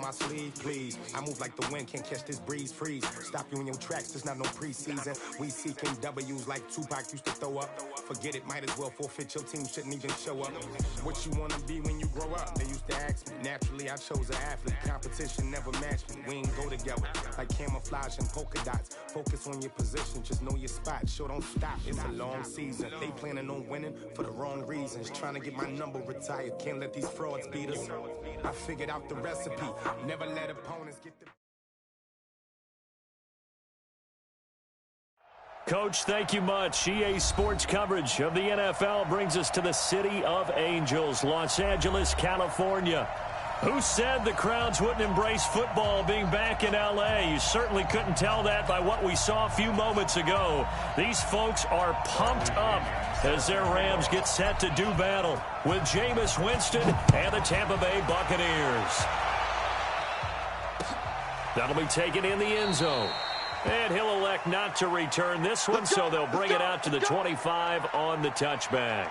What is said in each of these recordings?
my sleeve, please. I move like the wind, can't catch this breeze, freeze. Stop you in your tracks, there's not no preseason. We seeking W's like Tupac used to throw up. Forget it, might as well forfeit, your team shouldn't even show up. What you wanna be when you grow up? They used to ask me. Naturally, I chose an athlete. Competition never matched me. We ain't go together like camouflage and polka dots. Focus on your position, just know your spot. Sure, don't stop, it's a long season. They planning on winning for the wrong reasons. Trying to get my number retired, can't let these frauds beat us. I figured out the recipe, never let opponents get the... Coach, thank you much. EA Sports coverage of the NFL brings us to the City of Angels, Los Angeles, California. Who said the crowds wouldn't embrace football being back in L.A.? You certainly couldn't tell that by what we saw a few moments ago. These folks are pumped up as their Rams get set to do battle with Jameis Winston and the Tampa Bay Buccaneers. That'll be taken in the end zone. And he'll elect not to return this one, so they'll bring it out to the 25 on the touchback.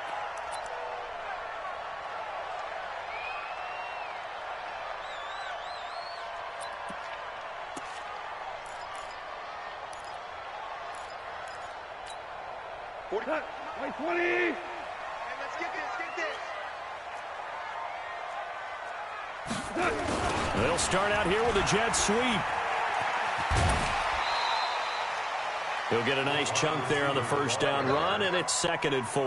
Wait, 20! Hey, let's get this, They'll start out here with a jet sweep. He'll get a nice chunk there on the first down run, and it's 2nd and 4.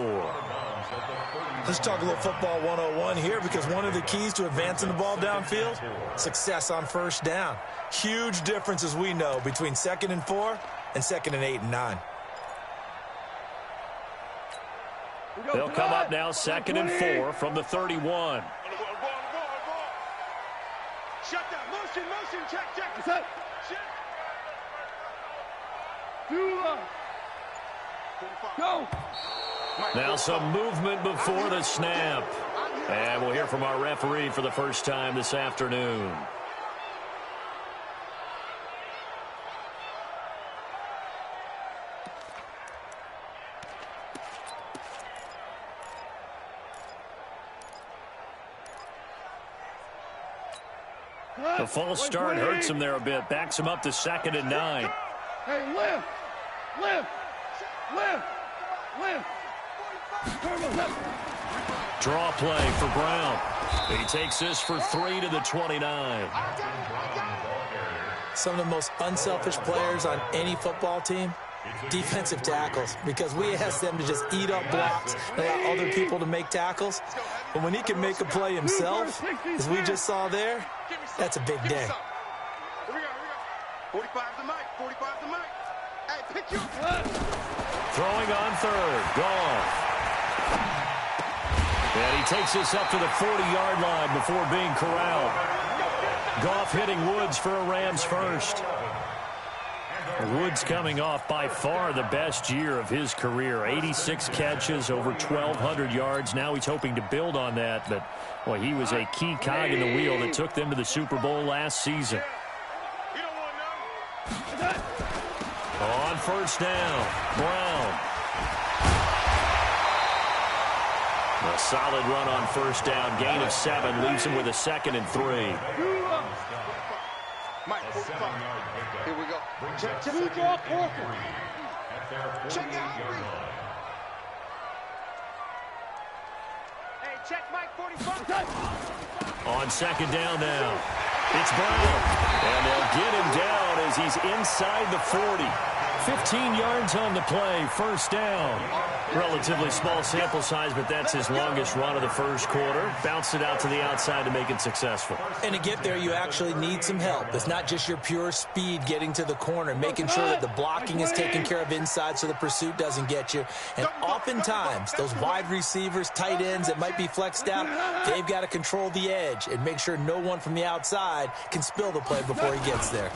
Let's talk a little football 101 here, because one of the keys to advancing the ball downfield, success on first down. Huge difference, as we know, between 2nd and 4 and 2nd and 8 and 9. They'll come up now 2nd and 4 from the 31. Shut down. Motion. Check. Go. Now some movement before the snap. And we'll hear from our referee for the first time this afternoon. The false start hurts him there a bit. Backs him up to 2nd and 9. Hey, lift. Draw play for Brown. He takes this for 3 to the 29. Some of the most unselfish players on any football team, defensive tackles, because we ask them to just eat up blocks and allow other people to make tackles. But when he can make a play himself, as we just saw there, that's a big day. Here we go. 45 the mic. Hey, pick your... Throwing on 3rd. Goff. And he takes this up to the 40-yard line before being corralled. Goff hitting Woods for a Rams first. Woods coming off by far the best year of his career. 86 catches, over 1,200 yards. Now he's hoping to build on that, but boy, he was a key cog in the wheel that took them to the Super Bowl last season. On first down, Brown. A solid run on first down. Gain of 7 leaves him with a 2nd and 3. Mike, 45. Here we go. Check out. Hey, check Mike, 45. On 2nd down now. It's Brown. And they'll get him down as he's inside the 40. 15 yards on the play, first down. Relatively small sample size, but that's his longest run of the first quarter. Bounced it out to the outside to make it successful. And to get there, you actually need some help. It's not just your pure speed getting to the corner, making sure that the blocking is taken care of inside so the pursuit doesn't get you. And oftentimes, those wide receivers, tight ends that might be flexed out, they've got to control the edge and make sure no one from the outside can spill the play before he gets there.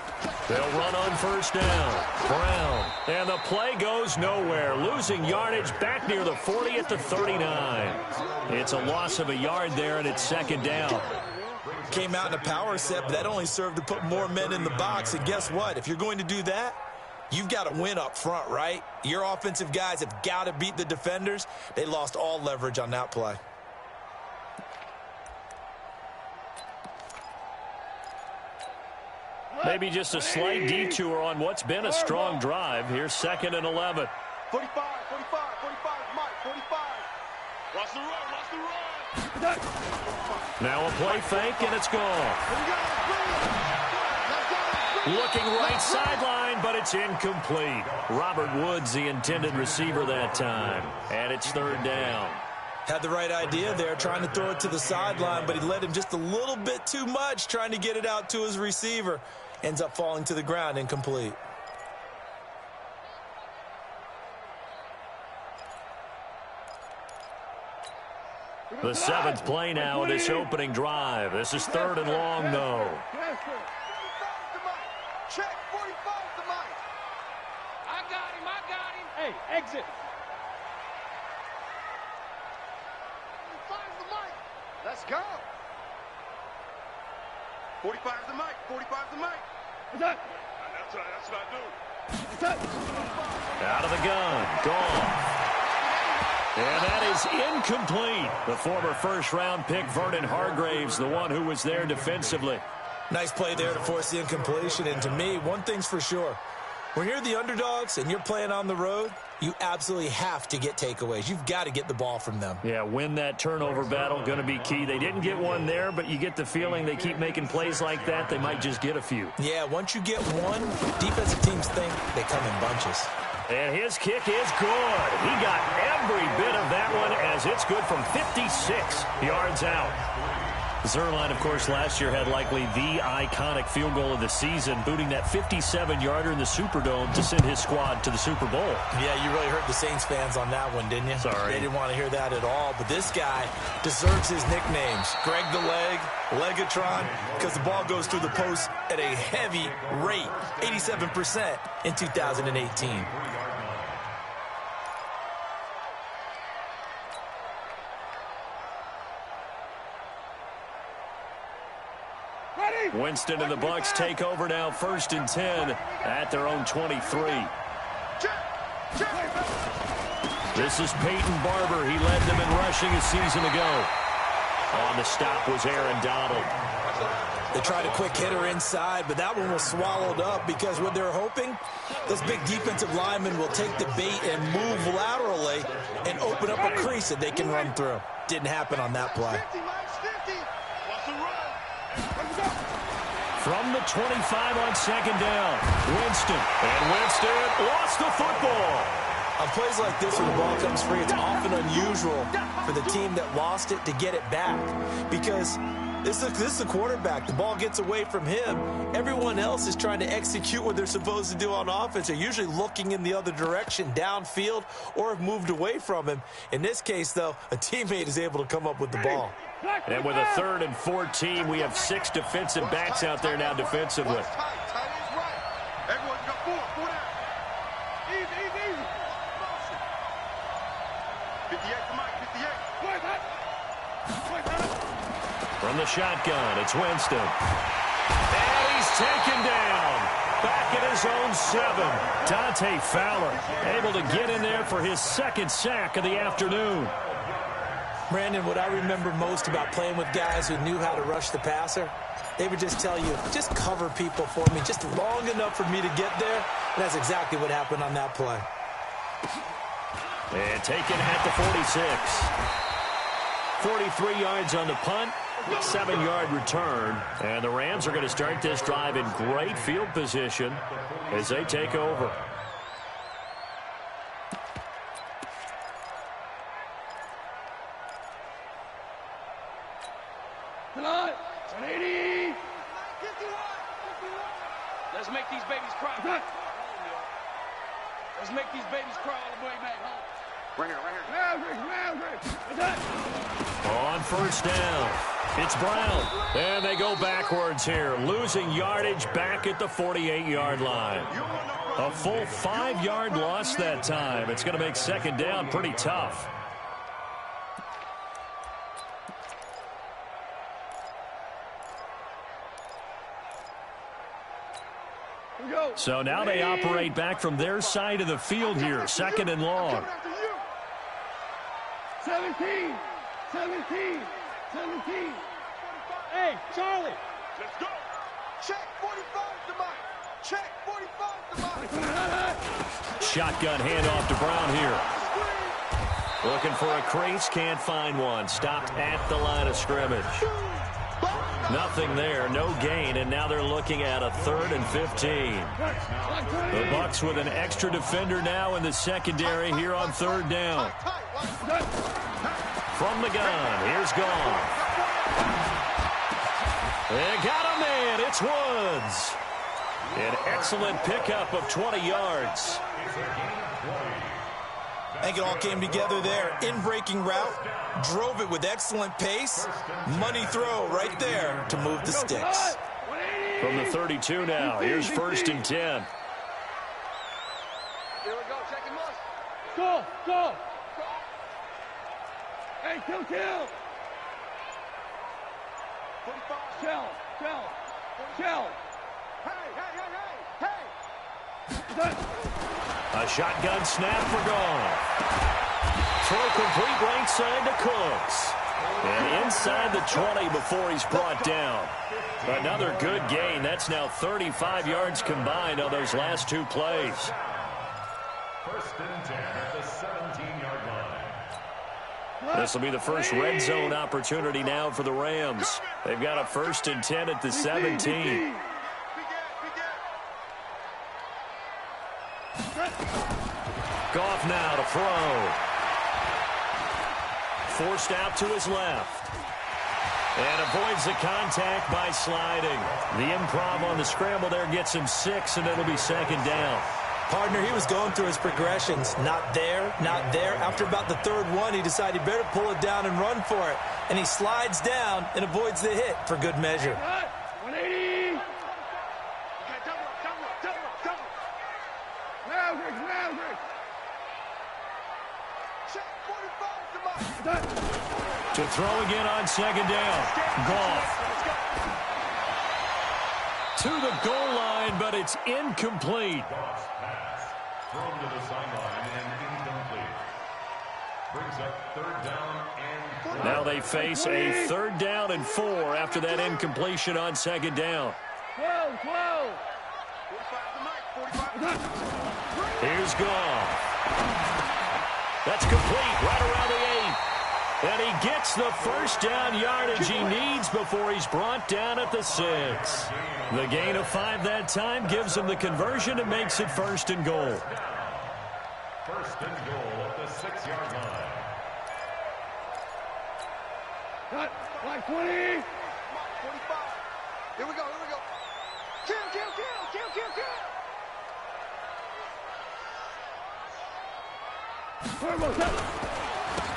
They'll run on first down. Brown. And the play goes nowhere. Losing yardage back near the 40 at the 39. It's a loss of a yard there, and it's 2nd down. Came out in a power set, but that only served to put more men in the box. And guess what? If you're going to do that, you've got to win up front, right? Your offensive guys have got to beat the defenders. They lost all leverage on that play. Maybe just a slight detour on what's been a strong drive. Here's 2nd and 11. 45, 45, Mike, 45. Watch the run. Now a play fake, and it's gone. Looking right sideline, but it's incomplete. Robert Woods, the intended receiver that time. And it's 3rd down. Had the right idea there, trying to throw it to the sideline, but he led him just a little bit too much, trying to get it out to his receiver. Ends up falling to the ground, incomplete. The 7th play now of this opening drive. This is 3rd and long, though. Check, 45 to Mike. I got him. Hey, exit. 45 to Mike. Let's go. 45 to Mike. 45 to Mike. That's what I do. Out of the gun. Gone. And that is incomplete. The former first-round pick, Vernon Hargraves, the one who was there defensively. Nice play there to force the incompletion. And to me, one thing's for sure. When you're the underdogs and you're playing on the road, you absolutely have to get takeaways. You've got to get the ball from them. Yeah, win that turnover battle, going to be key. They didn't get one there, but you get the feeling they keep making plays like that, they might just get a few. Yeah, once you get one, defensive teams think they come in bunches. And his kick is good. He got every bit of that one as it's good from 56 yards out. Zerline, of course, last year had likely the iconic field goal of the season, booting that 57-yarder in the Superdome to send his squad to the Super Bowl. Yeah, you really hurt the Saints fans on that one, didn't you? Sorry. They didn't want to hear that at all. But this guy deserves his nicknames. Greg the Leg, Legatron, because the ball goes through the post at a heavy rate, 87% in 2018. Winston and the Bucs take over now, 1st and 10 at their own 23. This is Peyton Barber. He led them in rushing a season ago. On the stop was Aaron Donald. They tried a quick hitter inside, but that one was swallowed up because what they're hoping, those big defensive linemen will take the bait and move laterally and open up a crease that they can run through. Didn't happen on that play. From the 25 on 2nd down, Winston. And Winston lost the football. On plays like this where the ball comes free, it's often unusual for the team that lost it to get it back. Because this is the quarterback. The ball gets away from him. Everyone else is trying to execute what they're supposed to do on offense. They're usually looking in the other direction, downfield, or have moved away from him. In this case, though, a teammate is able to come up with the ball. And with a 3rd and 14, we have 6 defensive backs out there now defensively. Everyone's got 4 down. Easy. 58 to Mike, 58. From the shotgun, it's Winston. And he's taken down. Back at his own 7. Dante Fowler able to get in there for his 2nd sack of the afternoon. Brandon, what I remember most about playing with guys who knew how to rush the passer, they would just tell you, just cover people for me, just long enough for me to get there. And that's exactly what happened on that play. And taken at the 46. 43 yards on the punt, 7-yard return. And the Rams are going to start this drive in great field position as they take over. Let's make these babies cry. Let's make these babies cry all the way back home. Right here. On 1st down, it's Brown. And they go backwards here, losing yardage back at the 48-yard line. A full 5-yard loss that time. It's going to make 2nd down pretty tough. So now they operate back from their side of the field here, 2nd and long. 17. Hey, Charlie. Let's go. Check 45 to Check, 45. Shotgun handoff to Brown here. Looking for a crease, can't find one. Stopped at the line of scrimmage. Nothing there, no gain, and now they're looking at a 3rd and 15. The Bucs with an extra defender now in the secondary here on 3rd down. From the gun, here's Goff. They got a man, it's Woods. An excellent pickup of 20 yards. I think it all came together there. In-breaking route, drove it with excellent pace. Money throw right there to move the sticks. From the 32 now, here's 1st and 10. Here we go, check and look. Go. Hey, kill. 45. Shell. Hey. A shotgun snap for Goff. Throw complete right side to Cooks. And inside the 20 before he's brought down. Another good gain. That's now 35 yards combined on those last 2 plays. 1st and 10 at the 17-yard line. This will be the first red zone opportunity now for the Rams. They've got a 1st and 10 at the 17. Goff now to throw. Forced out to his left. And avoids the contact by sliding. The improv on the scramble there gets him 6, and it'll be 2nd down. Partner, he was going through his progressions. Not there. After about the 3rd one, he decided he better pull it down and run for it. And he slides down and avoids the hit for good measure. 180. Maverick. Check, 45. To throw again on 2nd down. Goff. To the goal line, but it's incomplete. Goff's pass thrown to the sideline and incomplete. Brings up 3rd down and 4. Now they face a 3rd down and 4 after that incompletion on 2nd down. 12. 45. Here's Goff. That's complete right around the 8. And he gets the 1st down yardage he needs before he's brought down at the 6. The gain of 5 that time gives him the conversion and makes it 1st and goal. 1st and goal at the 6-yard line. Cut. Like 20. 45. Here we go. Kill.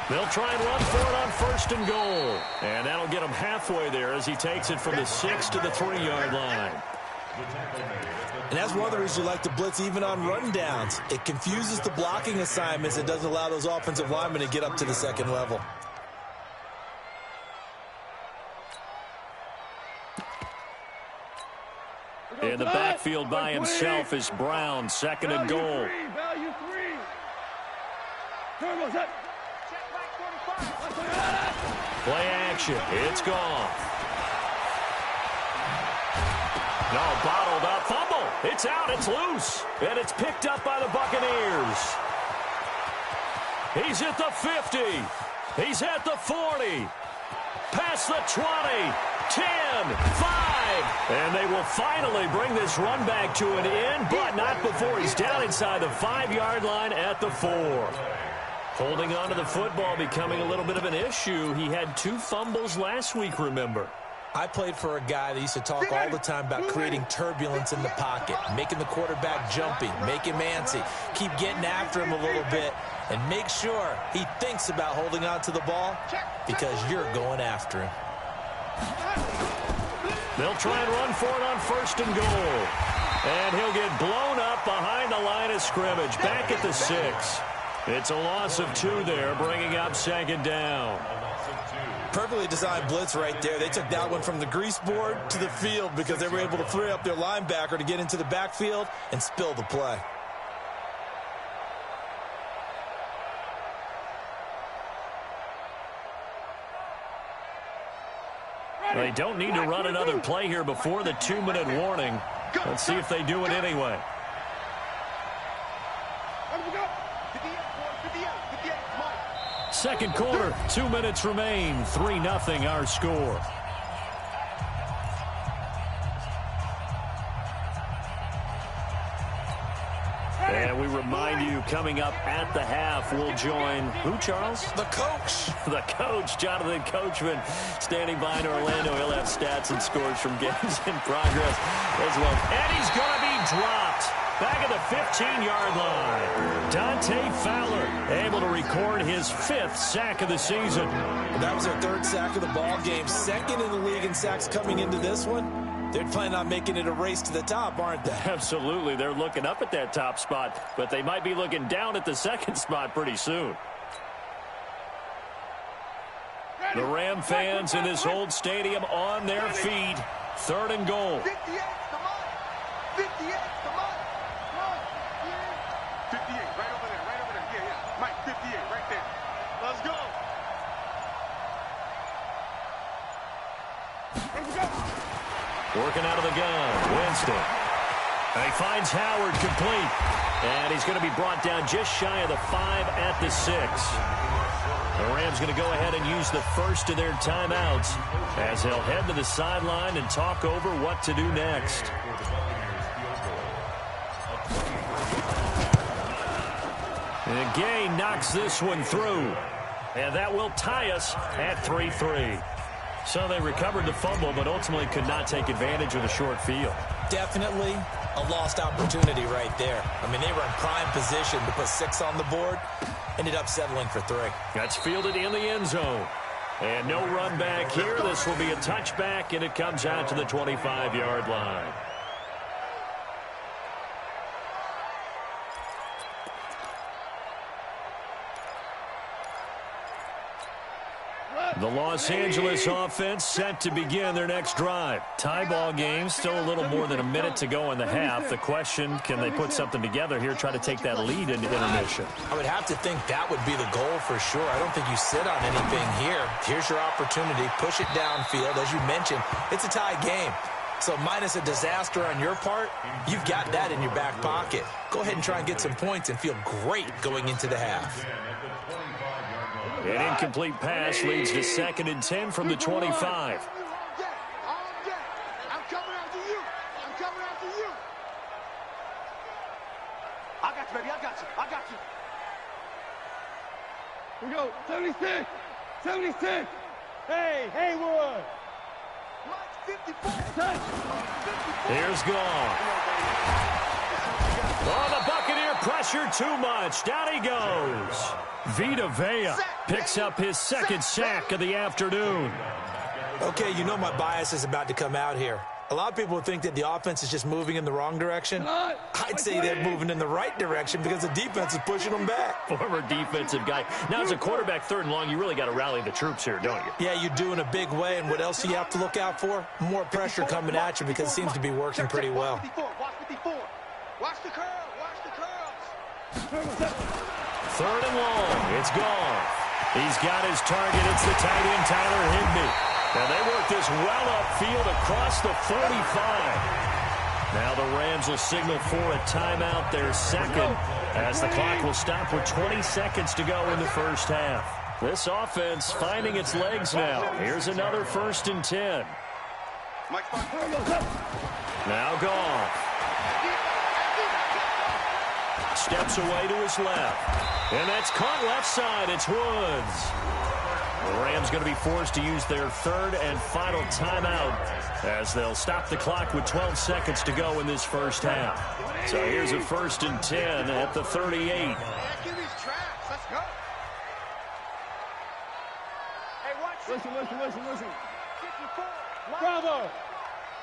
They'll try and run for it on 1st and goal. And that'll get him halfway there as he takes it from the 6 to the 3-yard line. And that's one of the reasons you like to blitz even on run downs. It confuses the blocking assignments and doesn't allow those offensive linemen to get up to the 2nd level. In the backfield by himself is Brown, 2nd and goal. Value 3. Turbo set. Play action. It's Goff. No, bottled up. Fumble. It's out. It's loose. And it's picked up by the Buccaneers. He's at the 50. He's at the 40. Past the 20. 10, 5. And they will finally bring this run back to an end, but not before he's down inside the 5-yard line at the 4. Holding on to the football becoming a little bit of an issue. He had 2 fumbles last week, remember. I played for a guy that used to talk all the time about creating turbulence in the pocket, making the quarterback jumpy, make him antsy, keep getting after him a little bit, and make sure he thinks about holding on to the ball because you're going after him. They'll try and run for it on 1st and goal. And he'll get blown up behind the line of scrimmage, back at the 6. It's a loss of 2 there, bringing up 2nd down. Perfectly designed blitz right there. They took that one from the grease board to the field because they were able to free up their linebacker to get into the backfield and spill the play. They don't need to run another play here before the 2-minute warning. Let's see if they do it anyway. Second quarter, 2 minutes remain. 3-0 our score. And we remind you, coming up at the half, we'll join who, Charles? The coach. The coach, Jonathan Coachman, standing by in Orlando. He'll have stats and scores from games in progress as well. And he's going to be dropped back at the 15-yard line. Dante Fowler able to record his 5th sack of the season. That was their 3rd sack of the ball game. 2nd in the league in sacks coming into this one. They're planning on making it a race to the top, aren't they? Absolutely. They're looking up at that top spot, but they might be looking down at the 2nd spot pretty soon. The Ram fans in this old stadium on their feet. 3rd and goal. 58, come on. 58, come on. 58, right over there, right over there. Yeah, yeah. Mike, 58, right there. Let's go. Let's go. Working out of the gun, Winston. And he finds Howard complete. And he's going to be brought down just shy of the 5 at the 6. The Rams going to go ahead and use the first of their timeouts as they'll head to the sideline and talk over what to do next. And Gay knocks this one through. And that will tie us at 3-3. So they recovered the fumble, but ultimately could not take advantage of the short field. Definitely a lost opportunity right there. I mean, they were in prime position to put 6 on the board. Ended up settling for 3. That's fielded in the end zone. And no run back here. This will be a touchback, and it comes out to the 25-yard line. The Los Angeles offense set to begin their next drive. Tie ball game, still a little more than a minute to go in the half. The question, can they put something together here, try to take that lead into intermission? I would have to think that would be the goal for sure. I don't think you sit on anything here. Here's your opportunity. Push it downfield. As you mentioned, it's a tie game. So minus a disaster on your part, you've got that in your back pocket. Go ahead and try and get some points and feel great going into the half. An incomplete pass leads to 2nd and 10 from the 25. I'm coming after you. I'm coming after you. I got you, baby. I got you. I got you. We go. 76. 76. Hey, Haywood. Mike, 54. Here's Gone. Oh, the Buccaneer pressure too much. Down he goes. Vita Vea picks up his 2nd sack of the afternoon. Okay, you know my bias is about to come out here. A lot of people think that the offense is just moving in the wrong direction. I'd say they're moving in the right direction because the defense is pushing them back. Former defensive guy. Now, as a quarterback 3rd and long, you really got to rally the troops here, don't you? Yeah, you do in a big way. And what else do you have to look out for? More pressure coming at you because it seems to be working pretty well. Watch 54. Watch the curl. Watch the curls. 3rd and long. It's Gone. He's got his target. It's the tight end, Tyler Higbee. And they work this well upfield across the 35. Now the Rams will signal for a timeout, their 2nd, as the clock will stop with 20 seconds to go in the first half. This offense finding its legs now. Here's another 1st and 10. Now Goff. Steps away to his left. And that's caught left side. It's Woods. The Rams going to be forced to use their 3rd and final timeout as they'll stop the clock with 12 seconds to go in this first half. So here's a 1st and 10 at the 38. Give these tracks. Let's go. Hey, watch. Listen. 54. Bravo.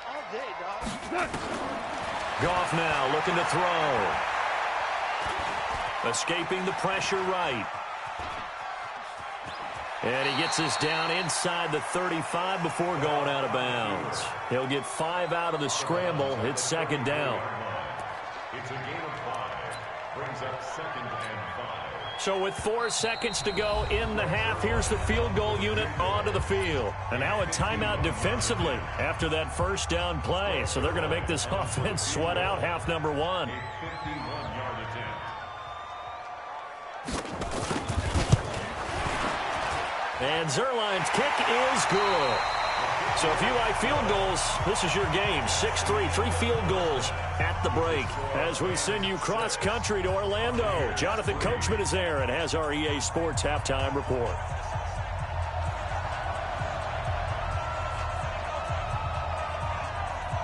All day, dog. Goff now looking to throw. Escaping the pressure right. And he gets this down inside the 35 before going out of bounds. He'll get 5 out of the scramble. It's 2nd down. It's a gain of 5. Brings up 2nd and 5. So with 4 seconds to go in the half, here's the field goal unit onto the field. And now a timeout defensively after that first down play. So they're going to make this offense sweat out half number 1. And Zerline's kick is good. So if you like field goals, this is your game. 6-3, 3 field goals at the break. As we send you cross-country to Orlando, Jonathan Coachman is there and has our EA Sports halftime report.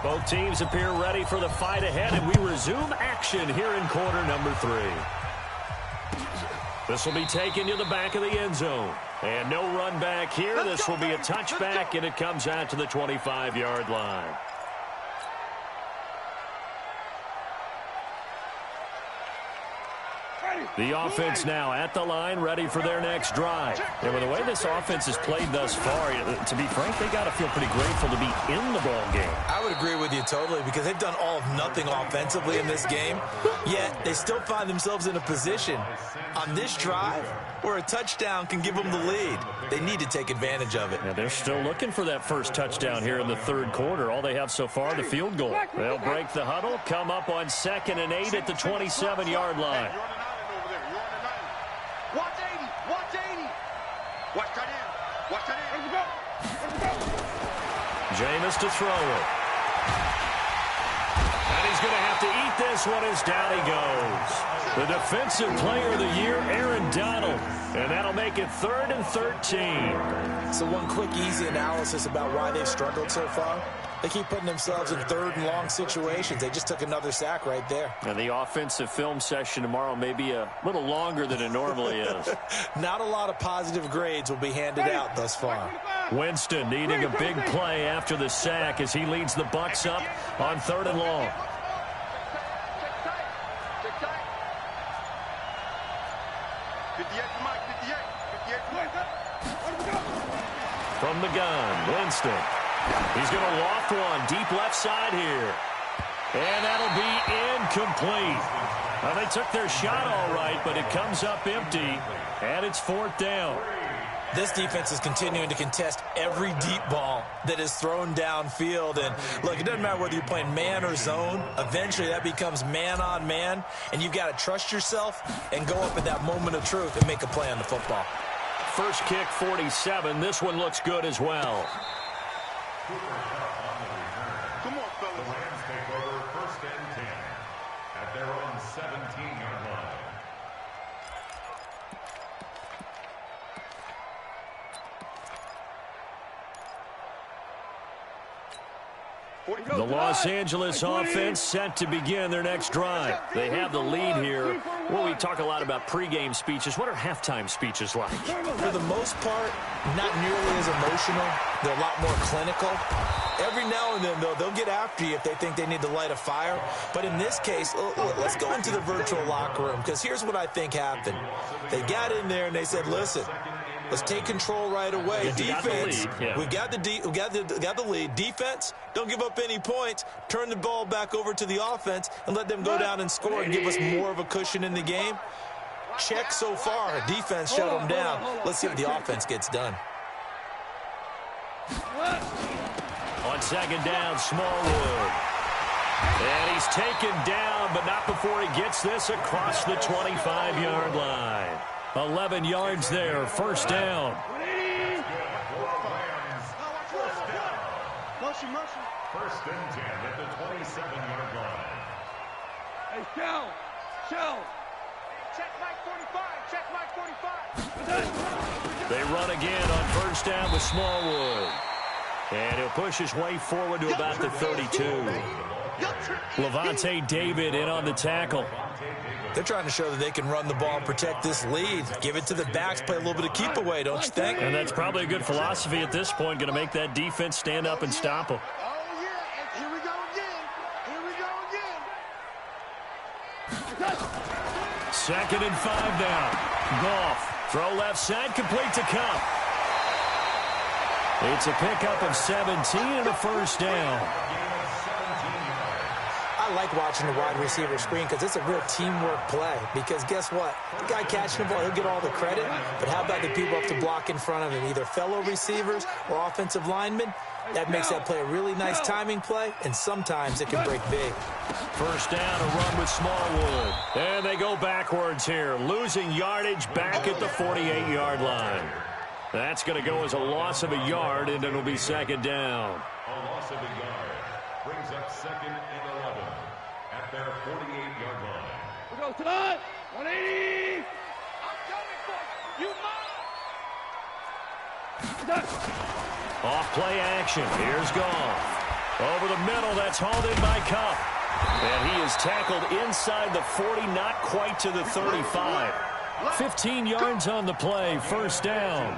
Both teams appear ready for the fight ahead, and we resume action here in quarter number 3. This will be taken to the back of the end zone. And no run back here. This will be a touchback, and it comes out to the 25-yard line. The offense now at the line, ready for their next drive. And with the way this offense has played thus far, to be frank, they got to feel pretty grateful to be in the ball game. I would agree with you totally, because they've done all of nothing offensively in this game, yet they still find themselves in a position on this drive where a touchdown can give them the lead. They need to take advantage of it. Yeah, they're still looking for that first touchdown here in the third quarter. All they have so far, the field goal. They'll break the huddle, come up on 2nd and 8 at the 27-yard line. Watch 80. Watch 80. Watch tight end. Watch tight end. Let's go. Jameis to throw it. And he's going to have to eat this one as down he goes. The defensive player of the year, Aaron Donald. And that'll make it 3rd and 13. So one quick, easy analysis about why they've struggled so far. They keep putting themselves in 3rd and long situations. They just took another sack right there. And the offensive film session tomorrow may be a little longer than it normally is. Not a lot of positive grades will be handed out thus far. Winston needing a big play after the sack as he leads the Bucs up on 3rd and long. From the gun, Winston. He's going to loft one deep left side here. And that'll be incomplete. Well, they took their shot all right, but it comes up empty, and it's 4th down. This defense is continuing to contest every deep ball that is thrown downfield. And, look, it doesn't matter whether you're playing man or zone. Eventually, that becomes man-on-man, and you've got to trust yourself and go up at that moment of truth and make a play on the football. First kick, 47. This one looks good as well. Come on, fellas. The Rams take over 1st and 10 at their own 17-yard line. The Los Angeles offense set to begin their next drive. They have the lead here. Well, we talk a lot about pregame speeches. What are halftime speeches like? For the most part, not nearly as emotional. They're a lot more clinical. Every now and then, though, they'll get after you if they think they need to light a fire. But in this case, let's go into the virtual locker room, because here's what I think happened. They got in there and they said, listen, let's take control right away. Defense, we've got the lead. Defense, don't give up any points. Turn the ball back over to the offense and let them go down and score and give us more of a cushion in the game. Check so far. Defense shut them down. Let's see what the offense gets done. On 2nd down, Smallwood. And he's taken down, but not before he gets this across the 25-yard line. 11 yards there, 1st down. Motion. 1st and 10 at the 27-yard line. Hey, Shell. Check Mike 45. They run again on 1st down with Smallwood. And he'll push his way forward to about the 32. Levante David in on the tackle. They're trying to show that they can run the ball and protect this lead. Give it to the backs, play a little bit of keep away, don't you think? And that's probably a good philosophy at this point, going to make that defense stand up and stop them. Oh, yeah. Here we go again. 2nd and 5 now. Goff, throw left side, complete to Cup. It's a pickup of 17 and a 1st down. I I like watching the wide receiver screen because it's a real teamwork play. Because guess what? The guy catching the ball, he'll get all the credit. But how about the people up to block in front of him, either fellow receivers or offensive linemen? That makes that play a really nice timing play, and sometimes it can break big. First down, a run with Smallwood. And they go backwards here, losing yardage back at the 48-yard line. That's going to go as a loss of a yard, and it'll be second down. A loss of a yard brings up second and 11 at their 48-yard line. We go tonight. 180. I'm coming for you. You mine. Off-play action. Here's Goff. Over the middle, that's hauled in by Cup. And he is tackled inside the 40, not quite to the 35. 15 yards on the play, first down.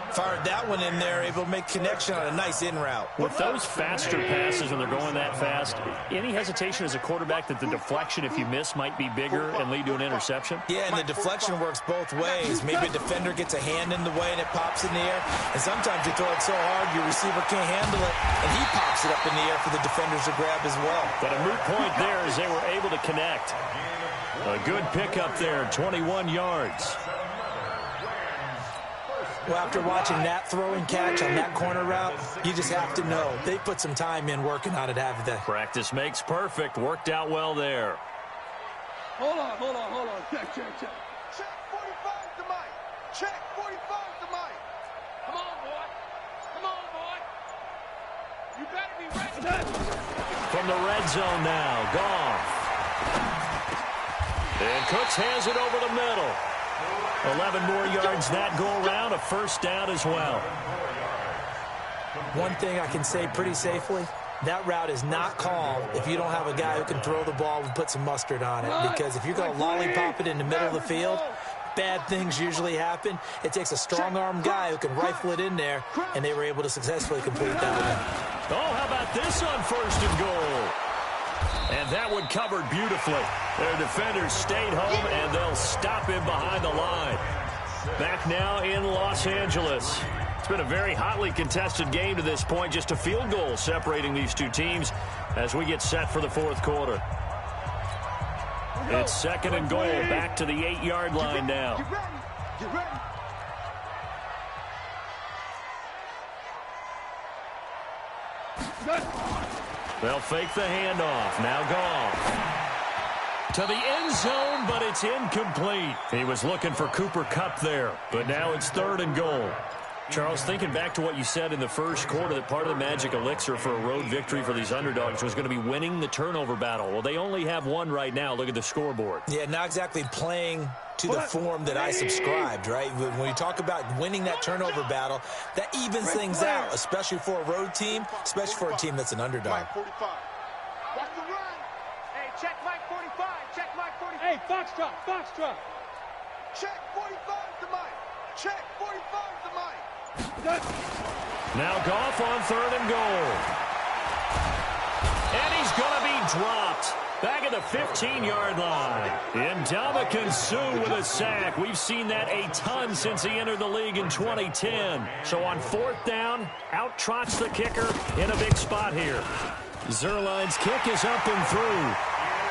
Fired that one in there, able to make connection on a nice in route. With those faster passes when they're going that fast, any hesitation as a quarterback that the deflection, if you miss, might be bigger and lead to an interception? Yeah, and the deflection works both ways. Maybe a defender gets a hand in the way and it pops in the air. And sometimes you throw it so hard your receiver can't handle it, and he pops it up in the air for the defenders to grab as well. But a moot point there as they were able to connect. A good pickup there, 21 yards. Well, after watching that throw and catch on that corner route, you just have to know they put some time in working on it, haven't they? Practice makes perfect. Worked out well there. Hold on. Check. Check 45 to Mike. Check 45 to Mike. Come on, boy. You better be ready. From the red zone now, Goff. And Cooks has it over the middle. 11 more yards that go around, a first down as well. One thing I can say pretty safely, that route is not called if you don't have a guy who can throw the ball and put some mustard on it. Because if you're going to lollipop it in the middle of the field, bad things usually happen. It takes a strong-arm guy who can rifle it in there, and they were able to successfully complete that one. Oh, how about this on first and goal? And that one covered beautifully. Their defenders stayed home, and they'll stop him behind the line. Back now in Los Angeles. It's been a very hotly contested game to this point. Just a field goal separating these two teams as we get set for the fourth quarter. It's second and goal, back to the 8-yard line now. Get ready. They'll fake the handoff. Now Goff. To the end zone, but it's incomplete. He was looking for Cooper Kupp there, but now it's third and goal. Charles, thinking back to what you said in the first quarter, that part of the magic elixir for a road victory for these underdogs was going to be winning the turnover battle. Well, they only have one right now. Look at the scoreboard. Yeah, not exactly playing to the form that I subscribed, right? When you talk about winning that turnover battle, that evens things out, especially for a road team, especially for a team that's an underdog. Mike 45. Watch the run. Hey, check Mike 45. Check Mike 45. Hey, Foxtrot. Check 45 to Mike. Check 45 to Mike. Now Goff on third and goal. And he's going to be dropped. Back at the 15-yard line. Ndamukong Suh with a sack. We've seen that a ton since he entered the league in 2010. So on fourth down, out trots the kicker in a big spot here. Zerline's kick is up and through.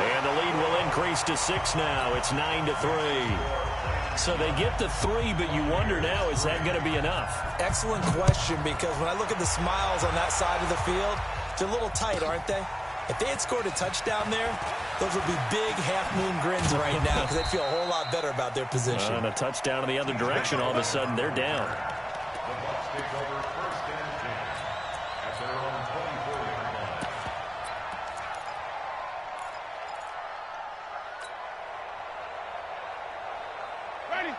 And the lead will increase to 6 now. It's 9-3. So they get the 3, but you wonder now, is that going to be enough? Excellent question, because when I look at the smiles on that side of the field, they're a little tight, aren't they? If they had scored a touchdown there, those would be big half-moon grins right now because they'd feel a whole lot better about their position. And a touchdown in the other direction, all of a sudden they're down. The Bucs take over first and 10 at their own 24-yard line.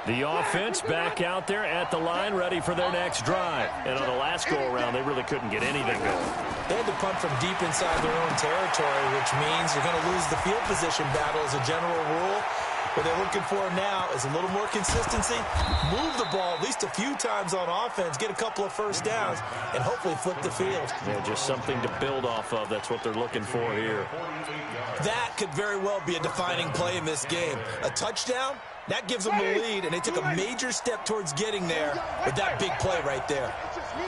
The offense back out there at the line, ready for their next drive. And on the last go-around, they really couldn't get anything going. They had to punt from deep inside their own territory, which means you're going to lose the field position battle as a general rule. What they're looking for now is a little more consistency, move the ball at least a few times on offense, get a couple of first downs, and hopefully flip the field. Yeah, just something to build off of. That's what they're looking for here. That could very well be a defining play in this game. A touchdown, that gives them the lead, and they took a major step towards getting there with that big play right there.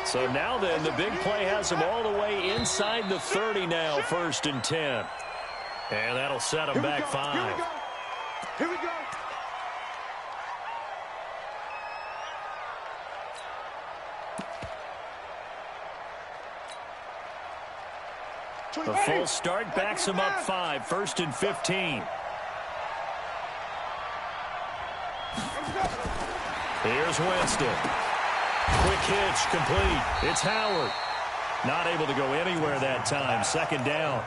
So now then, the big play has him all the way inside the 30 now, 1st and 10. And that'll set him back 5. Here we go. The full start backs him up 5, 1st and 15. Here's Winston. Quick hitch, complete. It's Howard. Not able to go anywhere that time. 2nd down.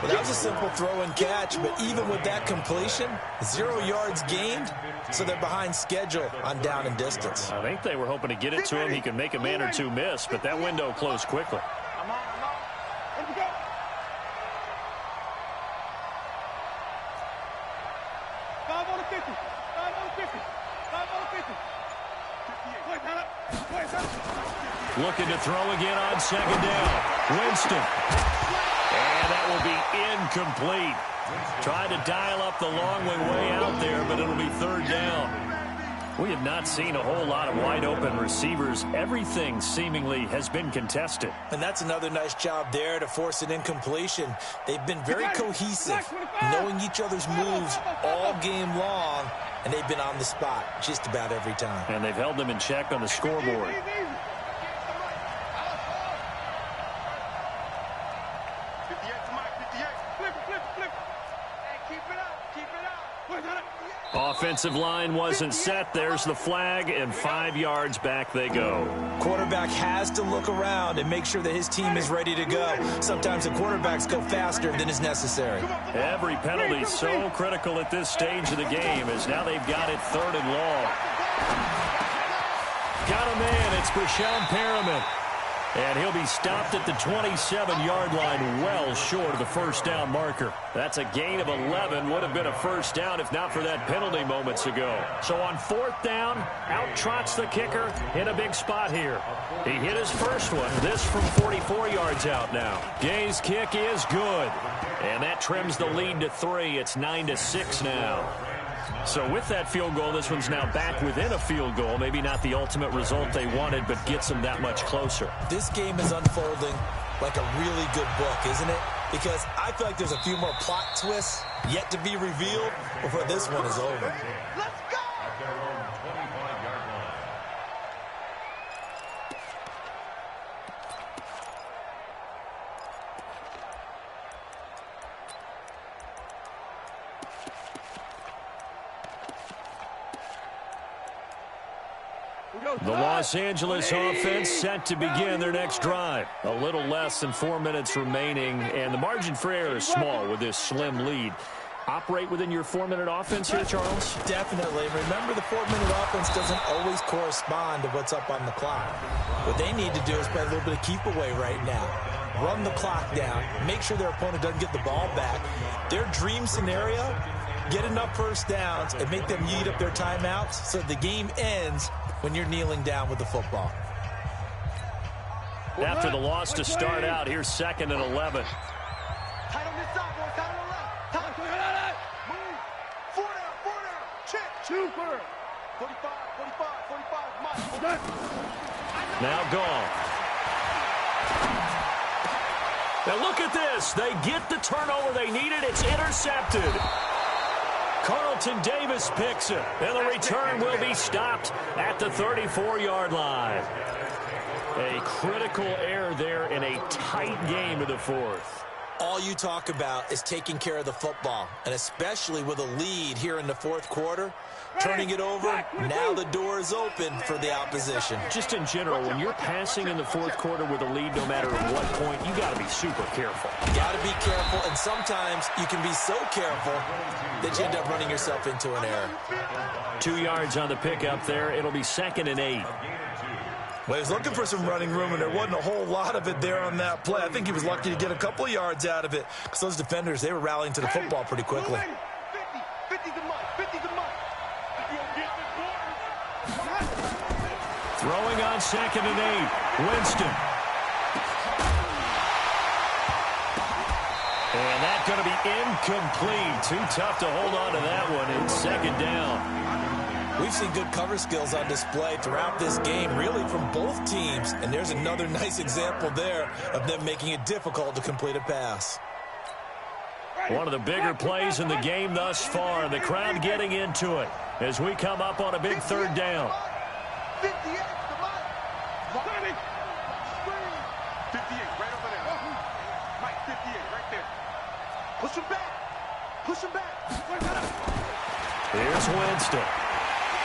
Well, that was a simple throw and catch, but even with that completion, 0 yards gained, so they're behind schedule on down and distance. I think they were hoping to get it to him. He could make a man or two miss, but that window closed quickly. I'm on. Here we go. Five on the 50. 5 on the 50. 5 on the 50. Looking to throw again on 2nd down. Winston. And that will be incomplete. Tried to dial up the long way out there, but it'll be 3rd down. We have not seen a whole lot of wide-open receivers. Everything seemingly has been contested. And that's another nice job there to force an incompletion. They've been very cohesive, knowing each other's moves all game long, and they've been on the spot just about every time. And they've held them in check on the scoreboard. Offensive line wasn't set. There's the flag, and 5 yards back they go. Quarterback has to look around and make sure that his team is ready to go. Sometimes the quarterbacks go faster than is necessary. Every penalty so critical at this stage of the game, as now they've got it 3rd and long. Got a man. It's Brashon Perriman. And he'll be stopped at the 27-yard line, well short of the 1st down marker. That's a gain of 11. Would have been a 1st down if not for that penalty moments ago. So on 4th down, out trots the kicker in a big spot here. He hit his first one. This from 44 yards out now. Gay's kick is good. And that trims the lead to 3. It's 9-6 now. So with that field goal, this one's now back within a field goal. Maybe not the ultimate result they wanted, but gets them that much closer. This game is unfolding like a really good book, isn't it? Because I feel like there's a few more plot twists yet to be revealed before this one is over. Let's go! At their own 25-yard line. The Los Angeles offense set to begin their next drive. A little less than 4 minutes remaining, and the margin for error is small with this slim lead. Operate within your 4-minute offense here, Charles? Definitely. Remember, the 4-minute offense doesn't always correspond to what's up on the clock. What they need to do is play a little bit of keep away right now. Run the clock down. Make sure their opponent doesn't get the ball back. Their dream scenario, get enough 1st downs and make them eat up their timeouts so the game ends when you're kneeling down with the football. After the loss to start out, here's 2nd and 11. Tight on this side, boys. Tight on the left. Tight. Move. 4 down. Check. 2 for 45. Mike. Now gone. Now look at this. They get the turnover they needed. It's intercepted. Carlton Davis picks it, and the return will be stopped at the 34-yard line. A critical error there in a tight game of the 4th. All you talk about is taking care of the football, and especially with a lead here in the 4th quarter, turning it over, now the door is open for the opposition. Just in general, when you're passing in the 4th quarter with a lead, no matter at what point, you got to be super careful. You got to be careful, and sometimes you can be so careful that you end up running yourself into an error. 2 yards on the pickup there. It'll be 2nd and 8. Well, he was looking for some running room, and there wasn't a whole lot of it there on that play. I think he was lucky to get a couple of yards out of it because those defenders, they were rallying to the football pretty quickly. 50 to Mike. Throwing on 2nd and 8. Winston. And that's going to be incomplete. Too tough to hold on to that one. It's 2nd down. We've seen good cover skills on display throughout this game, really from both teams. And there's another nice example there of them making it difficult to complete a pass. One of the bigger plays in the game thus far. The crowd getting into it as we come up on a big third down. 58 to Mike. 58 right over there. Mike, 58 right there. Push him back. Push him back. Here's Winston.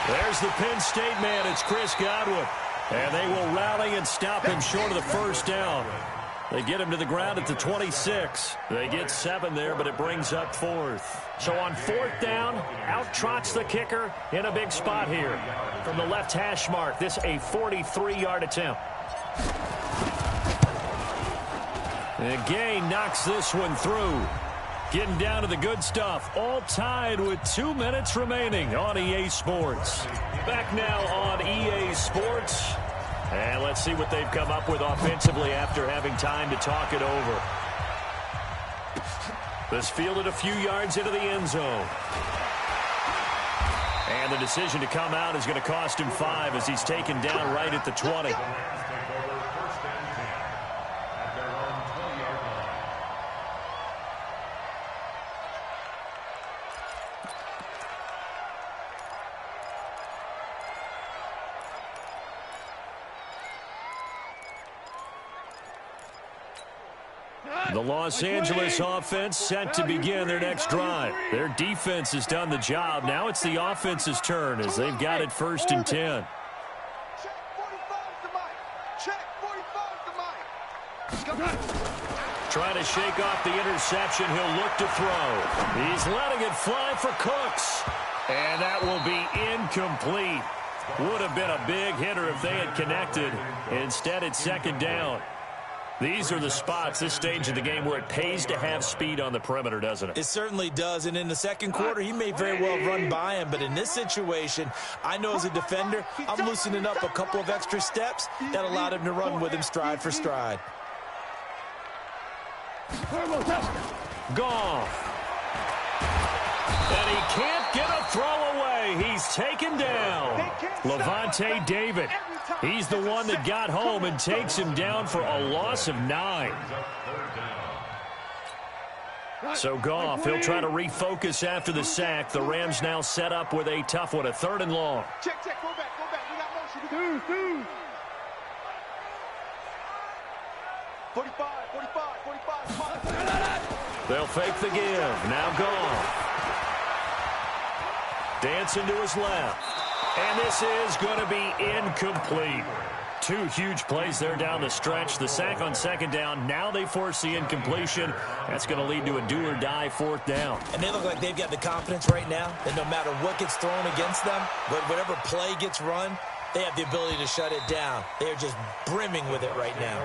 There's the Penn State man. It's Chris Godwin. And they will rally and stop him short of the first down. They get him to the ground at the 26. They get 7 there, but it brings up 4th. So on 4th down, out trots the kicker in a big spot here. From the left hash mark, this a 43-yard attempt. And Gay knocks this one through. Getting down to the good stuff. All tied with 2 minutes remaining on EA Sports. Back now on EA Sports. And let's see what they've come up with offensively after having time to talk it over. This fielded a few yards into the end zone. And the decision to come out is going to cost him 5 as he's taken down right at the 20. The Los Angeles offense set to begin their next drive. Their defense has done the job. Now it's the offense's turn as they've got it 1st and 10. Check 45 to Mike. Check 45 to Mike. Trying to shake off the interception. He'll look to throw. He's letting it fly for Cooks. And that will be incomplete. Would have been a big hitter if they had connected. Instead, it's 2nd down. These are the spots, this stage of the game, where it pays to have speed on the perimeter, doesn't it? It certainly does, and in the second quarter, he may very well run by him, but in this situation, I know as a defender, I'm loosening up a couple of extra steps that allowed him to run with him stride for stride. Goff. And he can't get a throw away. He's taken down. Levante David. He's the one that got home and takes him down for a loss of 9. So Goff, he'll try to refocus after the sack. The Rams now set up with a tough one, a 3rd and long. Check, go back. We got motion. 45. They'll fake the give. Now Goff. Dancing to his left. And this is going to be incomplete. 2 huge plays there down the stretch. The sack on 2nd down. Now they force the incompletion. That's going to lead to a do-or-die 4th down. And they look like they've got the confidence right now that no matter what gets thrown against them, whatever play gets run, they have the ability to shut it down. They are just brimming with it right now.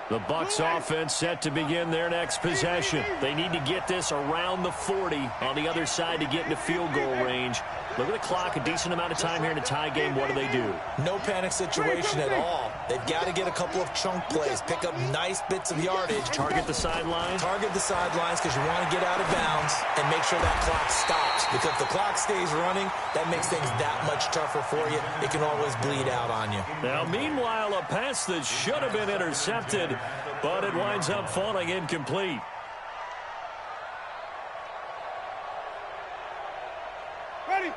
The Bucs offense set to begin their next possession. They need to get this around the 40 on the other side to get into field goal range. Look at the clock, a decent amount of time here in a tie game. What do? No panic situation at all. They've got to get a couple of chunk plays, pick up nice bits of yardage. Target the sidelines? Target the sidelines because you want to get out of bounds and make sure that clock stops. Because if the clock stays running, that makes things that much tougher for you. It can always bleed out on you. Now, meanwhile, a pass that should have been intercepted, but it winds up falling incomplete.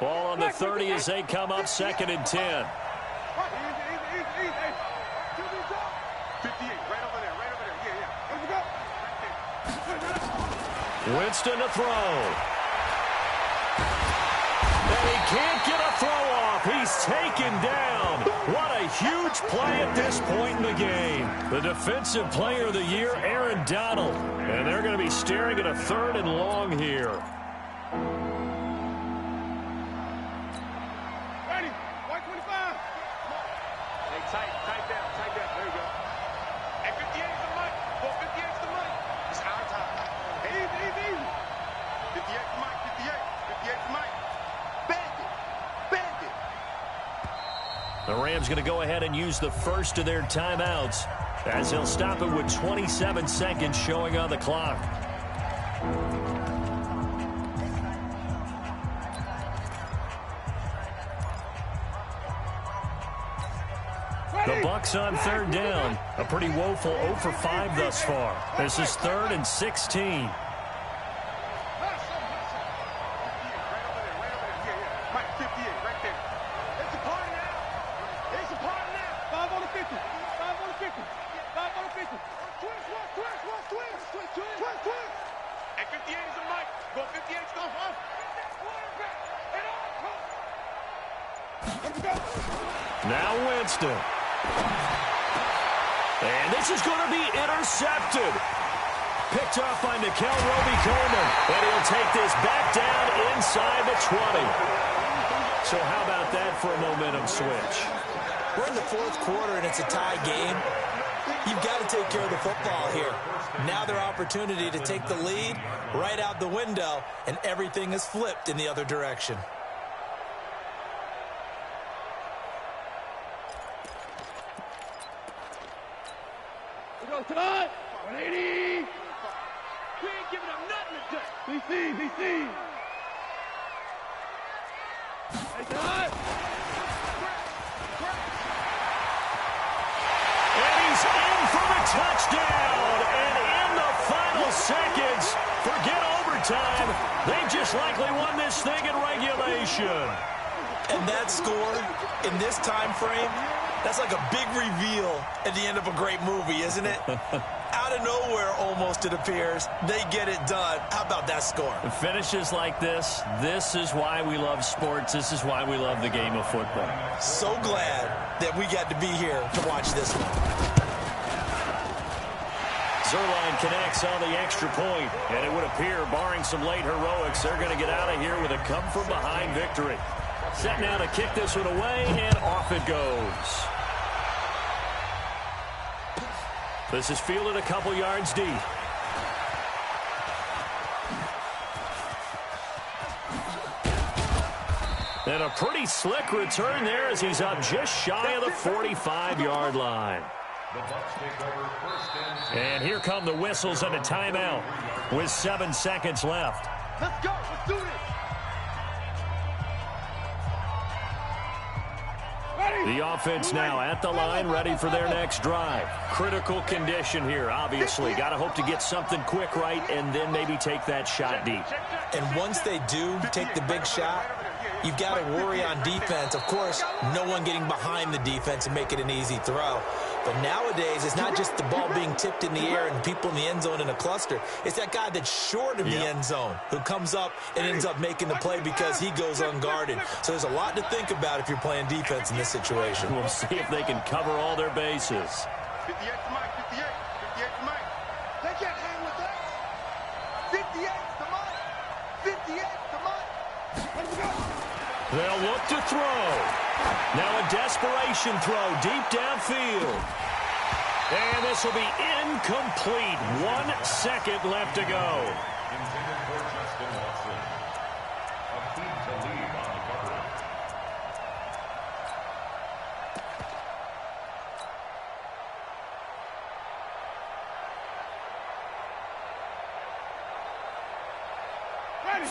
Ball on the 30 as they come up 2nd and 10. 58 right over there. Yeah. Winston to throw. And he can't get a throw off. He's taken down. What a huge play at this point in the game. The Defensive Player of the Year, Aaron Donald. And they're going to be staring at a 3rd and long here. Ready. White 25. Hey, tight down. There you go. Hey, 58 is the mic. 58 is the mic. It's our time. Hey, easy. 58 is the mic. 58 is the mic. Bandit. The Rams going to go ahead and use the first of their timeouts as they'll stop it with 27 seconds showing on the clock. The Bucs on third down. A pretty woeful 0 for 5 thus far. This is 3rd and 16. Now Winston. And this is going to be intercepted. Picked off by Nickel Roby-Coleman. And he'll take this back down inside the 20. So how about that for a momentum switch? We're in the 4th quarter and it's a tie game. You've got to take care of the football here. Now their opportunity to take the lead right out the window, and everything is flipped in the other direction. Tonight, 180. We ain't giving up nothing today. BC. Hey, tonight. And he's in for the touchdown. And in the final seconds, forget overtime. They just likely won this thing in regulation. And that score in this time frame, that's like a big reveal at the end of a great movie, isn't it? Out of nowhere, almost, it appears. They get it done. How about that score? Finishes like this is why we love sports. This is why we love the game of football. So glad that we got to be here to watch this one. Zerline connects on the extra point, and it would appear, barring some late heroics, they're going to get out of here with a come-from-behind victory. Set now to kick this one away, and off it goes. This is fielded a couple yards deep. And a pretty slick return there as he's up just shy of the 45-yard line. And here come the whistles and a timeout with 7 seconds left. Let's go. Let's do this. The offense now at the line, ready for their next drive. Critical condition here, obviously. Got to hope to get something quick right and then maybe take that shot deep. And once they do take the big shot, you've got to worry on defense. Of course, no one getting behind the defense and make it an easy throw. But nowadays, it's not just the ball being tipped in the air and people in the end zone in a cluster. It's that guy that's short of the end zone who comes up and ends up making the play because he goes unguarded. So there's a lot to think about if you're playing defense in this situation. We'll see if they can cover all their bases. 58 to Mike, 58 to Mike. They can't hang with that. 58 to Mike. 58 to Mike. Let's go. They'll look to throw. Now a desperation throw deep downfield. And this will be incomplete. 1 second left to go. Intended for Justin Watson. A key to lead on the coverage.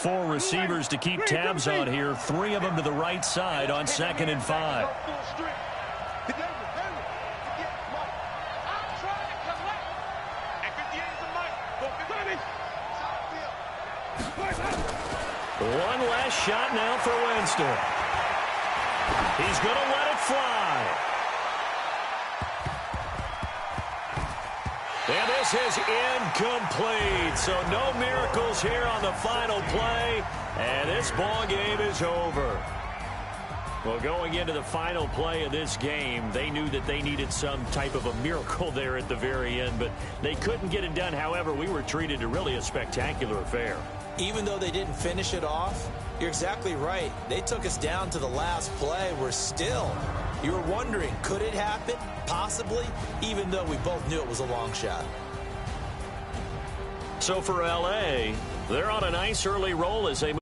Four receivers to keep tabs on here. 3 of them to the right side on 2nd and 5. One last shot now for Winston. He's going to let it fly. And this is incomplete. So no miracles here on the final play. And this ball game is over. Well, going into the final play of this game, they knew that they needed some type of a miracle there at the very end, but they couldn't get it done. However, we were treated to really a spectacular affair. Even though they didn't finish it off, you're exactly right. They took us down to the last play. We're still, you were wondering, could it happen? Possibly, even though we both knew it was a long shot. So for L.A., they're on a nice early roll as they